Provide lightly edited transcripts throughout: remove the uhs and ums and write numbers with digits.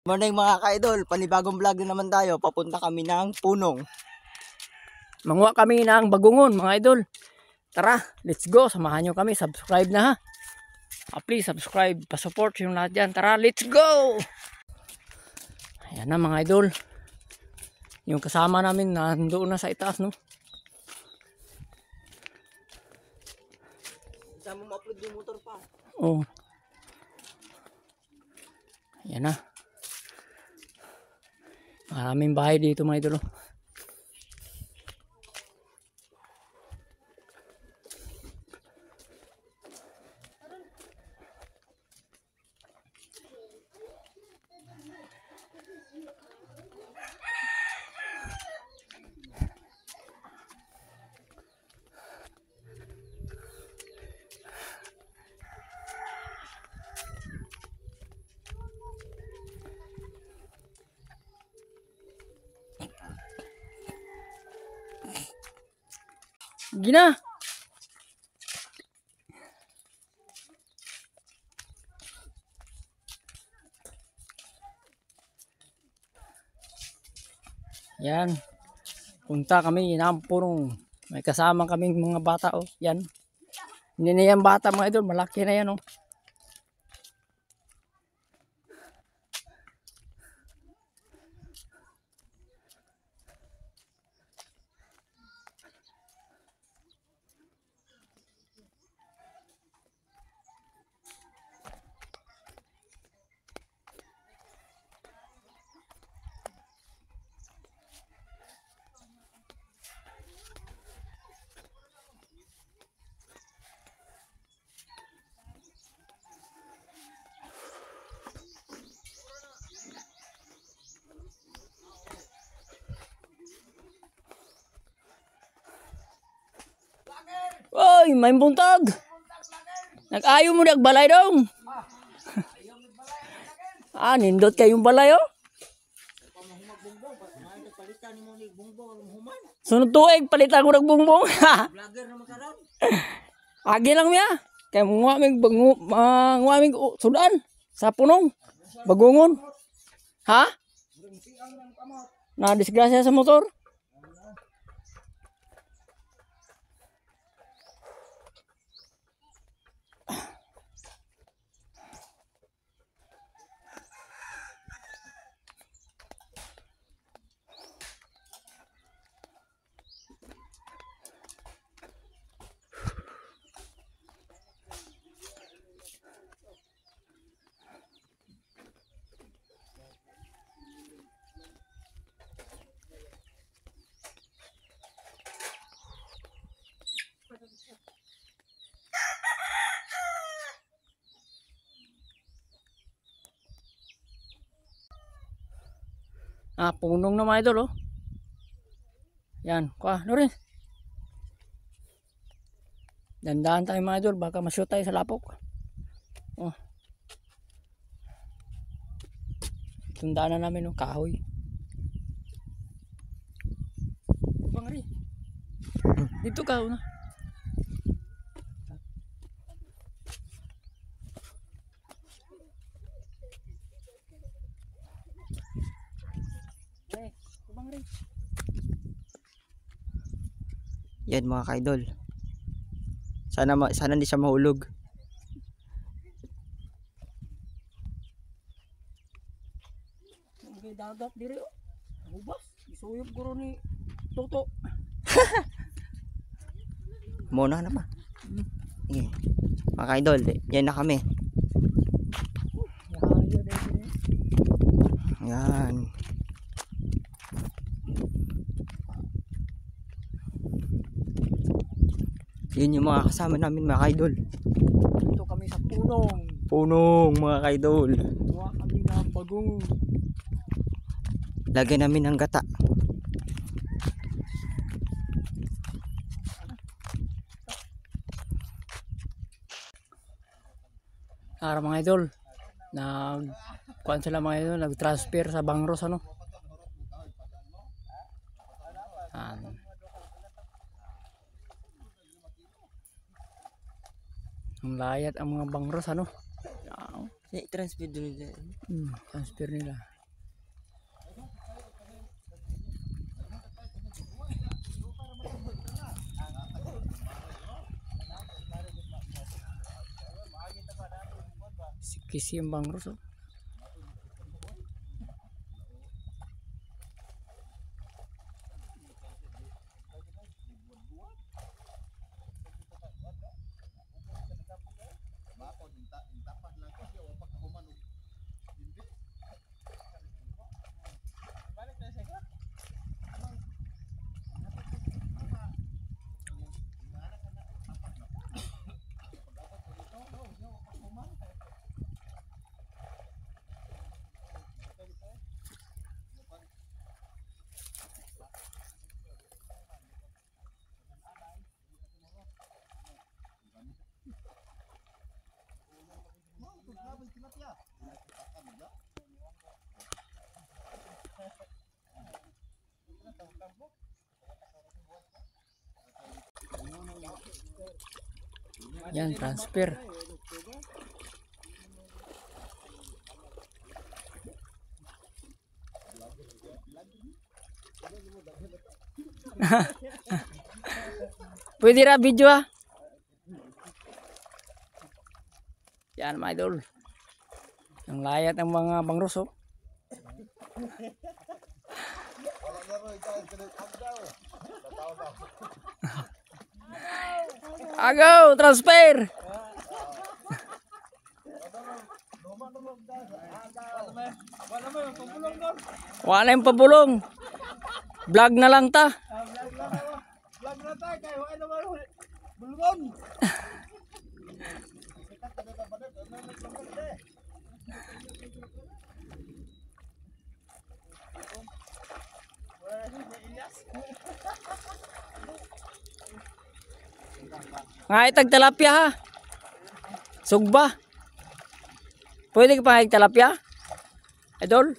Morning mga ka-idol, panibagong vlog na naman tayo. Papunta kami ng Punong. Manguha kami ng bagungon mga idol. Tara, let's go. Samahan nyo kami. Subscribe na ha. Please subscribe. Pa-support yung lahat dyan. Tara, let's go. Ayan na mga idol. Yung kasama namin nandoon na sa itaas, no? Saan mo ma-upload yung motor pa? Oh. Ayan na. Maraming bahay dito mga idol. Gina. Yan. Punta kami ng Punong. May kasama kaming mga bata, oh. Yan. Hindi na yan bata mga idol. Malaki na yan, oh. Oy, may buntag. Nag-ayo mo nagbalay dong. Nindot kayong balay, oh. Sunod tuig, palitan ko nagbungbong. Agi lang niya. Kaya nguaming sudan sa Punong. Bagungon. Ha? Na disgrasya sa motor. Punong na mga idol, oh. Yan, kuha, no rin. Dandahan tayo mga idol, baka ma-shoot tayo sa lapok. Oh. Tundaan na namin, oh, kahoy. Bang rin. Dito ka, una. Yan mga ka-idol. Sana hindi siya mahulog. Okay, dagat diri, oh. Ubas, isuyop guro ni Toto. Muna na ba? Sige. Mga ka-idol, yan na kami. Yan. Yun yung mga kasama namin mga ka-idol. Dito kami sa Punong. Punong mga ka-idol. Kuha kami ng bagong. Lagyan namin ng gata. Para mga idol, kuan sila mga idol, nag-transfer sa Bangros, ano. Ang layat ang mga Bangros, ano. Transfer doon nila. Transfer nila. Kisi yung bangros oh. Yan, transfer. Pwede ra video ah. Yan mga idol. Ang layat ng mga bangros oh. Agaw, transfer. Wala yung pabulong. Vlog na lang ta. Vlog na tayo kay wala naman bulgon. Nga itag tilapia ha. Sugba. Pwede ka pa tilapia? Idol?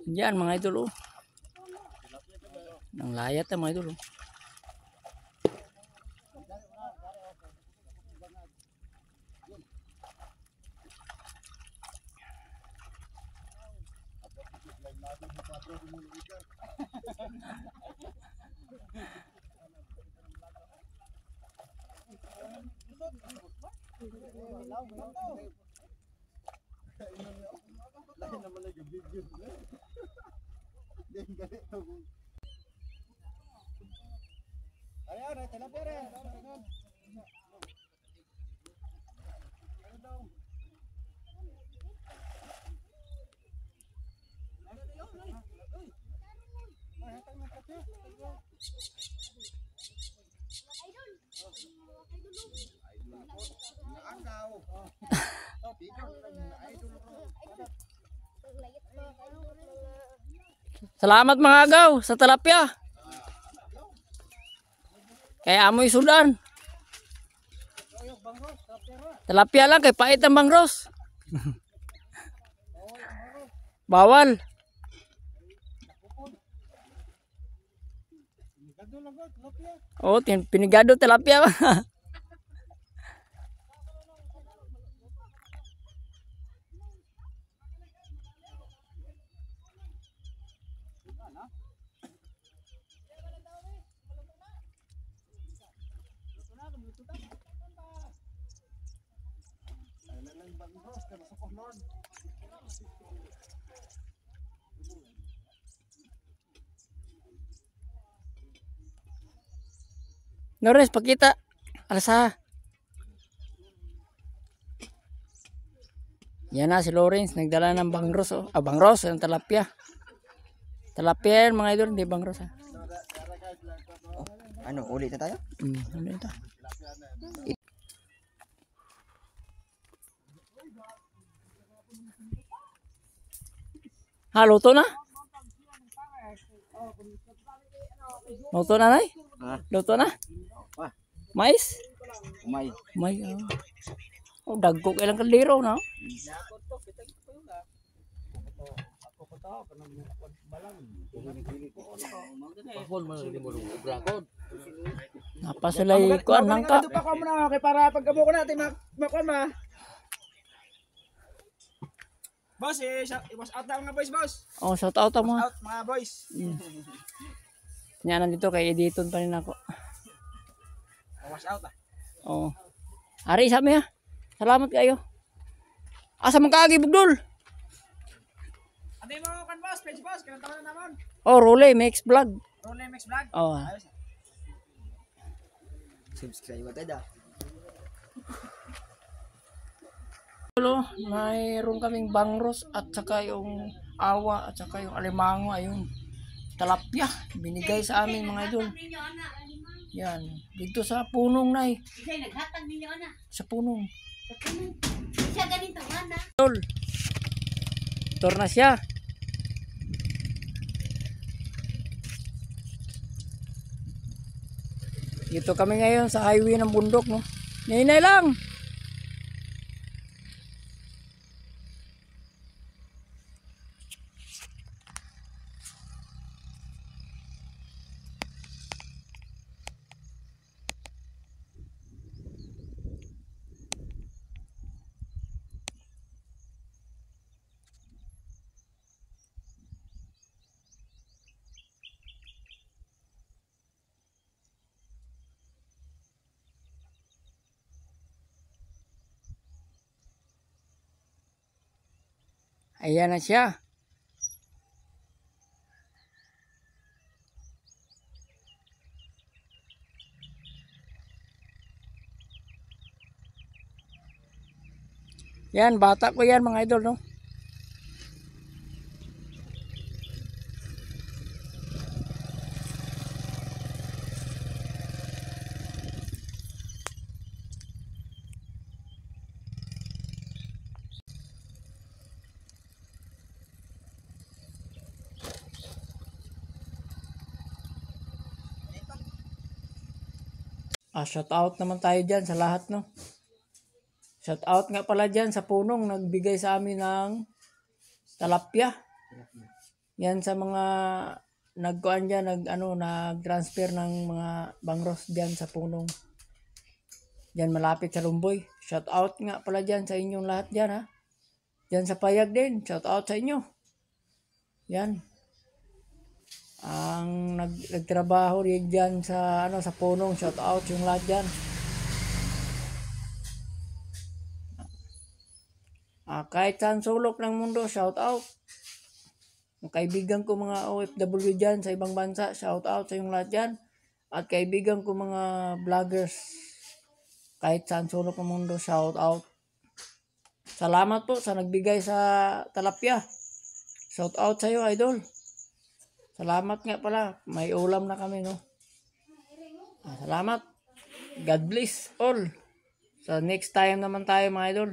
Yan mga idol oh. Ang layat na mga idol oh. Ayan, tilapia rin. Salamat mga agaw sa tilapia. Kaya amoy sudan. Tilapia lang kay pait ang bangros. Bawal. Oh, pinigado tilapia. Nores, pakita. Alasa. Yan na si Lawrence, nagdala ng bangros oh. Ah, bangros, ng tilapia. Tilapia yan mga idol, hindi bangros ah. Ano, ulit na tayo? Ano ito? Ha, luto na? Luto na, Nay? Luto na? Mais? Umay. May, oh, dagkog ilang kaliro, no? Napasulay kuan nangka. Ito pa ko muna kay para pagkabo ko natin makuha ma. Boss, i-wash out na mga boys, boss. Oh, shout out mo. Out mga boys. Nya nandito kay editon pa rin ako. Wash out ah. Oh. Ari sa mi ha. Salamat kayo. Asa man kaagi bugdol? Ate mo kan boss, page boss, kailan taon na naman? Oh, Role Mix Vlog. Role Mix Vlog. Oh. Ayos. Subscribe tayo. Mayroon kaming bangros at saka yung awa at saka yung alimango ayun. Talapya binigay sa amin mga idol. Yan, dito sa punong nay. Naghatag ninyo na. Sa punong. Siya ganito na. Idol. Tor na siya. Dito kami ngayon sa highway ng bundok, no. Ninay lang. Ayan na siya. Yan, bata ko yan mga idol, no? Shout out naman tayo dyan sa lahat, no? Shout out nga pala dyan sa punong nagbigay sa amin ng talapya. Yan sa mga nagkuan dyan, nag-transfer ng mga bangros dyan sa punong. Dyan malapit sa Lumboy. Shout out nga pala dyan sa inyong lahat dyan, ha? Dyan sa Payag din. Shout out sa inyo. Yan. Ang nagtrabaho rin dyan sa sa punong, shout out yung lahat dyan. Kahit saan sulok ng mundo, shout out. Ang kaibigan ko mga OFW dyan sa ibang bansa, shout out sa yung lahat dyan. At kaibigan ko mga vloggers, kahit saan sulok ng mundo, shout out. Salamat po sa nagbigay sa talapya. Shout out sa iyo, idol. Salamat nga pala. May ulam na kami, no? Salamat. God bless all. Sa next time naman tayo, mga idol.